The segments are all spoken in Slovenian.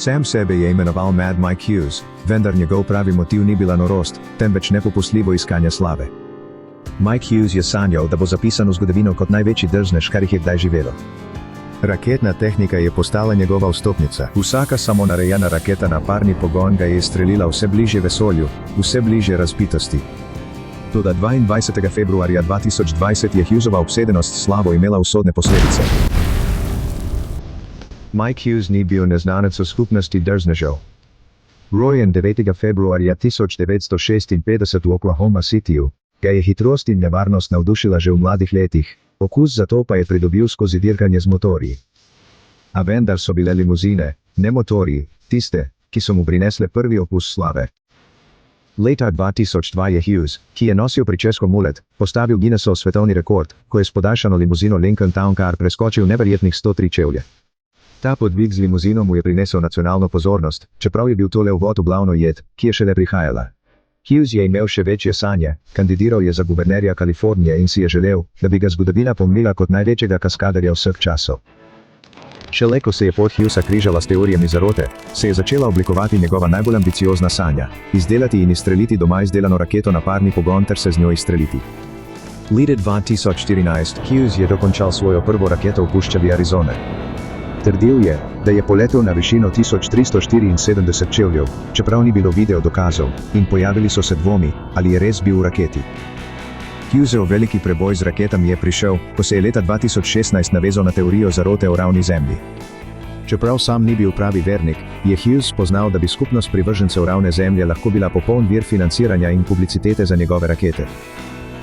Sam sebe je imenoval Mad Mike Hughes, vendar njegov pravi motiv ni bila norost, temveč nepopustljivo iskanje slave. Mike Hughes je sanjal, da bo zapisan v zgodovino kot največji drznež, kar jih je kdaj živelo. Raketna tehnika je postala njegova vstopnica. Vsaka samonarejena raketa na parni pogon ga je strelila vse bližje vesolju, vse bližje razpitosti. Toda 22. februarja 2020 je Hughesova obsedenost s slavo imela usodne posledice. Mike Hughes ni bil neznanec v skupnosti drznežev. Rojen 9. februarja 1956 v Oklahoma Cityju, ga je hitrost in nevarnost navdušila že v mladih letih, okus za to pa je pridobil skozi dirkanje z motorji. A vendar so bile limuzine, ne motorji, tiste, ki so mu prinesle prvi okus slave. Leta 2002 je Hughes, ki je nosil pričesko mulet, postavil Guinnessov svetovni rekord, ko je s podaljšano limuzino Lincoln Town Car preskočil neverjetnih 103 čevlje. Ta podvig z limuzino mu je prinesel nacionalno pozornost, čeprav je bil to le uvod v glavno jed, ki je šele prihajala. Hughes je imel še večje sanje, kandidiral je za guvernerja Kalifornije in si je želel, da bi ga zgodovina pomnila kot največjega kaskaderja vseh časov. Šele ko se je pot Hughesa križala s teorijami zarote, se je začela oblikovati njegova najbolj ambiciozna sanja, izdelati in izstreliti doma izdelano raketo na parni pogon ter se z njo izstreliti. Leta 2014 Hughes je dokončal svojo prvo raketo v puščavi Arizone. Trdil je, da je poletel na višino 1374 čevljev, čeprav ni bilo video dokazov, in pojavili so se dvomi, ali je res bil v raketi. Hughesov veliki preboj z raketami je prišel, ko se je leta 2016 navezal na teorijo zarote o ravni Zemlji. Čeprav sam ni bil pravi vernik, je Hughes spoznal, da bi skupnost privržencev ravne Zemlje lahko bila popoln vir financiranja in publicitete za njegove rakete.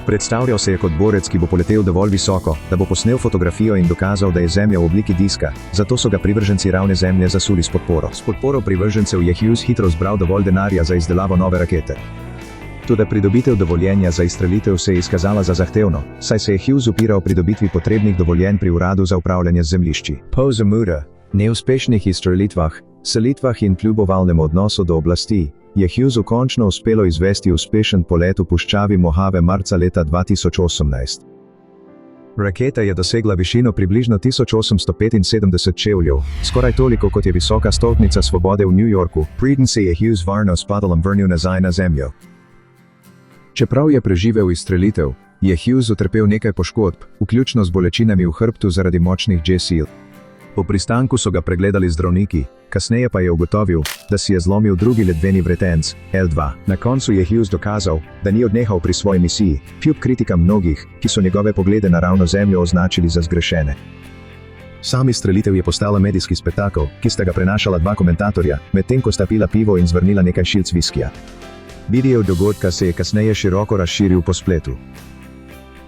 Predstavljal se je kot borec, ki bo poletel dovolj visoko, da bo posnel fotografijo in dokazal, da je Zemlja v obliki diska, zato so ga privrženci ravne Zemlje zasuli s podporo. S podporo privržencev je Hughes hitro zbral dovolj denarja za izdelavo nove rakete. Toda pridobitev dovoljenja za izstrelitev se je izkazala za zahtevno, saj se je Hughes upiral pridobitvi potrebnih dovoljenj pri uradu za upravljanje z zemljišči. Po zamudah, neuspešnih izstrelitvah, selitvah in kljubovalnem odnosu do oblasti, je Hughesu končno uspelo izvesti uspešen polet v puščavi Mojave marca leta 2018. Raketa je dosegla višino približno 1875 čevljev, skoraj toliko kot je visoka stolpnica svobode v New Yorku, preden se je Hughes varno s padalom vrnil nazaj na Zemljo. Čeprav je preživel izstrelitev, je Hughes utrpel nekaj poškodb, vključno z bolečinami v hrbtu zaradi močnih J-sil. Po pristanku so ga pregledali zdravniki, kasneje pa je ugotovil, da si je zlomil drugi ledveni vretenc, L2. Na koncu je Hughes dokazal, da ni odnehal pri svoji misiji, kljub kritikam mnogih, ki so njegove poglede na ravno Zemljo označili za zgrešene. Sam izstrelitev je postala medijski spektakel, ki sta ga prenašala dva komentatorja, medtem ko sta pila pivo in zvrnila nekaj šilc viskija. Video dogodka se je kasneje široko razširil po spletu.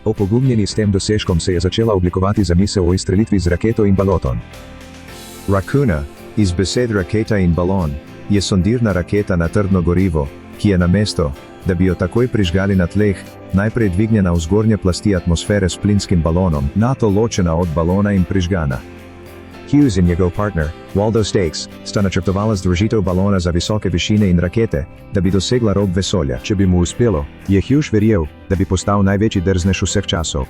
Opogumljeni s tem dosežkom se je začela oblikovati zamisel o izstrelitvi z raketo in balonom. Rakuna, iz besed raketa in balon, je sondirna raketa na trdno gorivo, ki je namesto, da bi jo takoj prižgali na tleh, najprej dvignjena v zgornje plasti atmosfere s plinskim balonom, nato ločena od balona in prižgana. Hughes in njegov partner, Waldo Stakes, sta načrtovala združitev balona za visoke višine in rakete, da bi dosegla rob vesolja. Če bi mu uspelo, je Hughes verjel, da bi postal največji drznež vseh časov.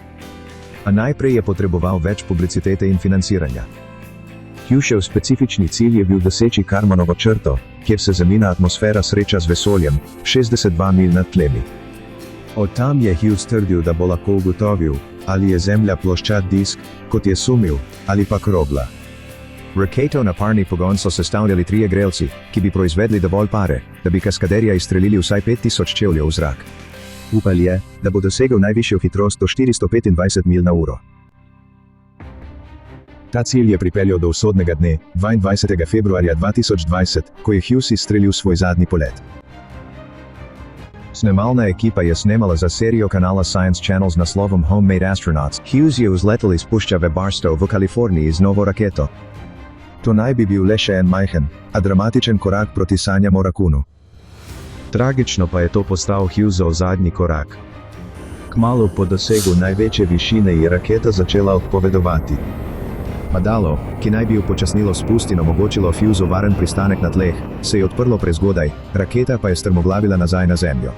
A najprej je potreboval več publicitete in financiranja. Hughesov specifični cilj je bil doseči Karmanovo črto, kjer se Zemljina atmosfera sreča z vesoljem, 62 milj nad tlemi. Od tam je Hughes trdil, da bo lahko ugotovil, ali je Zemlja ploščat disk, kot je sumil, ali pa krogla. Raketo na parni pogon so sestavljali trije grelci, ki bi proizvedli dovolj pare, da bi kaskaderja izstrelili vsaj 5000 čevljev v zrak. Upal je, da bo dosegel najvišjo hitrost do 425 milj na uro. Ta cilj je pripeljal do usodnega dne, 22. februarja 2020, ko je Hughes izstrelil svoj zadnji polet. Snemalna ekipa je snemala za serijo kanala Science Channel z naslovom Homemade Astronauts. Hughes je vzletel iz puščave Barstow v Kaliforniji z novo raketo. To naj bi bil le še en majhen, a dramatičen korak proti sanjam o rakunu. Tragično pa je to postal Hughesov zadnji korak. Kmalu po dosegu največje višine je raketa začela odpovedovati. Padalo, ki naj bi upočasnilo spust in omogočilo Hughesu varen pristanek na tleh, se je odprlo prezgodaj, raketa pa je strmoglavila nazaj na Zemljo.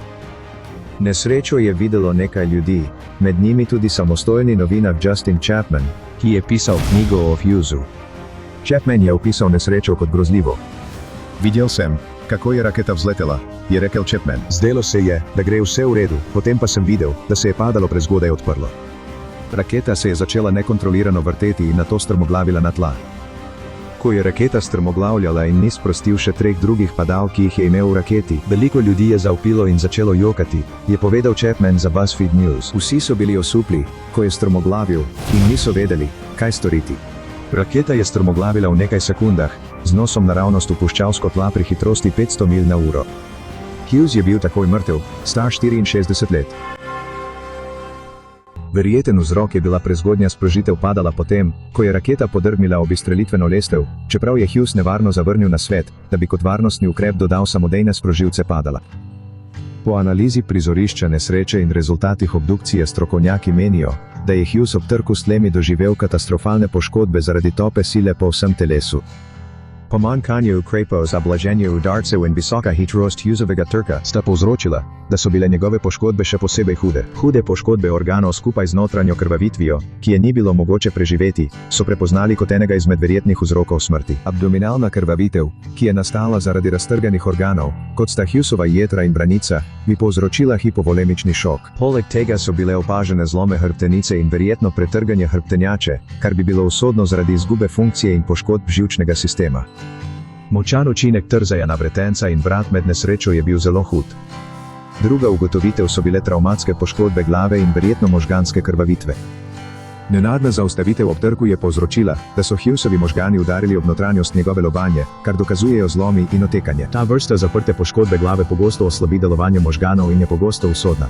Nesrečo je videlo nekaj ljudi, med njimi tudi samostojni novinar Justin Chapman, ki je pisal knjigo o Hughesu. Chapman je opisal nesrečo kot grozljivo. Videl sem, kako je raketa vzletela, je rekel Chapman. Zdelo se je, da gre vse v redu, potem pa sem videl, da se je padalo prezgodaj odprlo. Raketa se je začela nekontrolirano vrteti in nato strmoglavila na tla. Ko je raketa strmoglavljala in ni sprostil še 3 drugih padal, ki jih je imel v raketi, veliko ljudi je zavpilo in začelo jokati, je povedal Chapman za BuzzFeed News. Vsi so bili osupli, ko je strmoglavil, in niso vedeli, kaj storiti. Raketa je strmoglavila v nekaj sekundah, z nosom naravnost v puščavsko tla pri hitrosti 500 milj na uro. Hughes je bil takoj mrtev, star 64 let. Verjeten vzrok je bila prezgodnja sprožitev padala potem, ko je raketa podrgnila ob izstrelitveno lestev, čeprav je Hughes nevarno zavrnil nasvet, da bi kot varnostni ukrep dodal samodejne sprožilce padala. Po analizi prizorišča nesreče in rezultatih obdukcije strokovnjaki menijo, da je Hughes ob trku s tlemi doživel katastrofalne poškodbe zaradi tope sile po vsem telesu. Pomanjkanje ukrepov za blaženje udarcev in visoka hitrost Hughesovega trka sta povzročila, da so bile njegove poškodbe še posebej hude. Hude poškodbe organov skupaj z notranjo krvavitvijo, ki je ni bilo mogoče preživeti, so prepoznali kot enega izmed verjetnih vzrokov smrti. Abdominalna krvavitev, ki je nastala zaradi raztrganih organov, kot sta Hughesova jetra in branica, bi povzročila hipovolemični šok. Poleg tega so bile opažene zlome hrbtenice in verjetno pretrganje hrbtenjače, kar bi bilo usodno zaradi izgube funkcije in poškodb živčnega sistema. Močan učinek trzanja na vretenca in vrat med nesrečo je bil zelo hud. Druga ugotovitev so bile travmatske poškodbe glave in verjetno možganske krvavitve. Nenadna zaustavitev ob trku je povzročila, da so Hughesovi možgani udarili ob notranjost njegove lobanje, kar dokazujejo zlomi in otekanje. Ta vrsta zaprte poškodbe glave pogosto oslabi delovanje možganov in je pogosto usodna.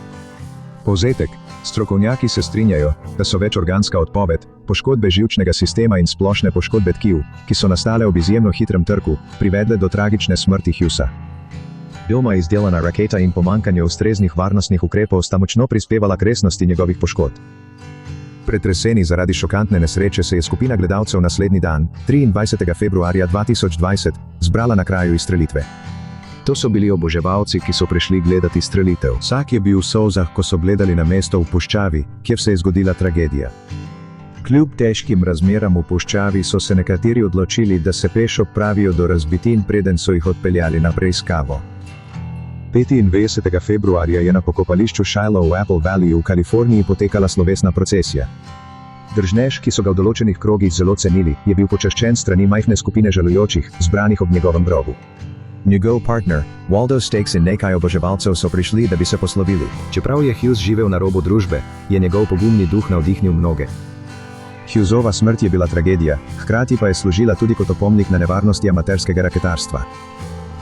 Povzetek: strokovnjaki se strinjajo, da so večorganska odpoved, poškodbe živčnega sistema in splošne poškodbe tkiv, ki so nastale ob izjemno hitrem trku, privedle do tragične smrti Hughesa. Doma izdelana raketa in pomanjkanje ustreznih varnostnih ukrepov sta močno prispevala k resnosti njegovih poškodb. Pretreseni zaradi šokantne nesreče se je skupina gledalcev naslednji dan, 23. februarja 2020, zbrala na kraju izstrelitve. To so bili oboževalci, ki so prišli gledati strelitev. Vsak je bil v solzah, ko so gledali na mesto v puščavi, kjer se je zgodila tragedija. Kljub težkim razmeram v puščavi so se nekateri odločili, da se peš odpravijo do razbitin, preden so jih odpeljali na preiskavo. 25. februarja je na pokopališču Shiloh v Apple Valley v Kaliforniji potekala slovesna procesija. Držnež, ki so ga v določenih krogih zelo cenili, je bil počaščen strani majhne skupine žalujočih, zbranih ob njegovem grobu. Njegov partner, Waldo Stakes in nekaj oboževalcev so prišli, da bi se poslovili. Čeprav je Hughes živel na robu družbe, je njegov pogumni duh navdihnil mnoge. Hughesova smrt je bila tragedija, hkrati pa je služila tudi kot opomnik na nevarnosti amaterskega raketarstva.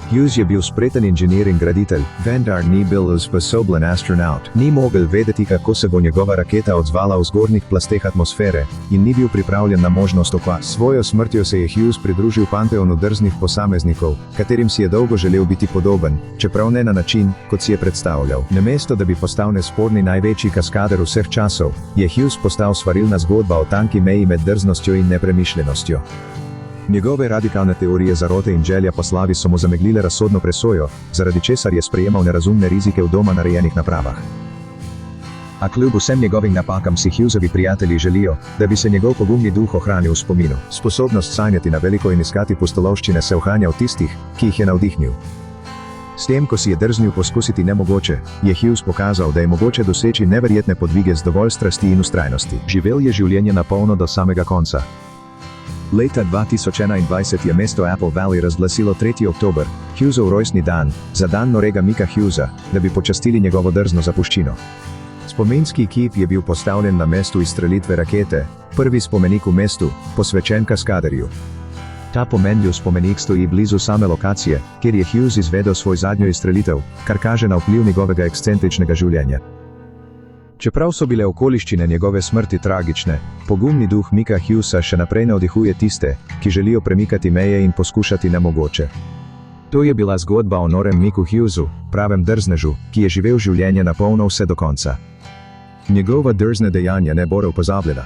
Hughes je bil spreten inženir in graditelj, vendar ni bil usposobljen astronaut. Ni mogel vedeti, kako se bo njegova raketa odzvala v zgornjih plasteh atmosfere, in ni bil pripravljen na možnost okvas. S svojo smrtjo se je Hughes pridružil panteonu drznih posameznikov, katerim si je dolgo želel biti podoben, čeprav ne na način, kot si je predstavljal. Namesto da bi postal nesporni največji kaskader vseh časov, je Hughes postal svarilna zgodba o tanki meji med drznostjo in nepremišljenostjo. Njegove radikalne teorije zarote in želja po slavi so mu zameglile razsodno presojo, zaradi česar je sprejemal nerazumne rizike v doma narejenih napravah. A kljub vsem njegovim napakam si Hughesovi prijatelji želijo, da bi se njegov pogumni duh ohranil v spominu. Sposobnost sanjati na veliko in iskati pustolovščine se ohranja v tistih, ki jih je navdihnil. S tem, ko si je drznil poskusiti nemogoče, je Hughes pokazal, da je mogoče doseči neverjetne podvige z dovolj strasti in vztrajnosti. Živel je življenje na polno do samega konca. Leta 2021 je mesto Apple Valley razglasilo 3. oktober, Hughesov rojstni dan, za dan norega Micka Hughesa, da bi počastili njegovo drzno zapuščino. Spominski kip je bil postavljen na mestu izstrelitve rakete, prvi spomenik v mestu, posvečen kaskaderju. Ta pomenljiv spomenik stoji blizu same lokacije, kjer je Hughes izvedel svoj zadnjo izstrelitev, kar kaže na vpliv njegovega ekscentričnega življenja. Čeprav so bile okoliščine njegove smrti tragične, pogumni duh Micka Hughesa še naprej navdihuje tiste, ki želijo premikati meje in poskušati nemogoče. To je bila zgodba o norem Micku Hughesu, pravem drznežu, ki je živel življenje na polno vse do konca. Njegova drzna dejanja ne bodo pozabljena.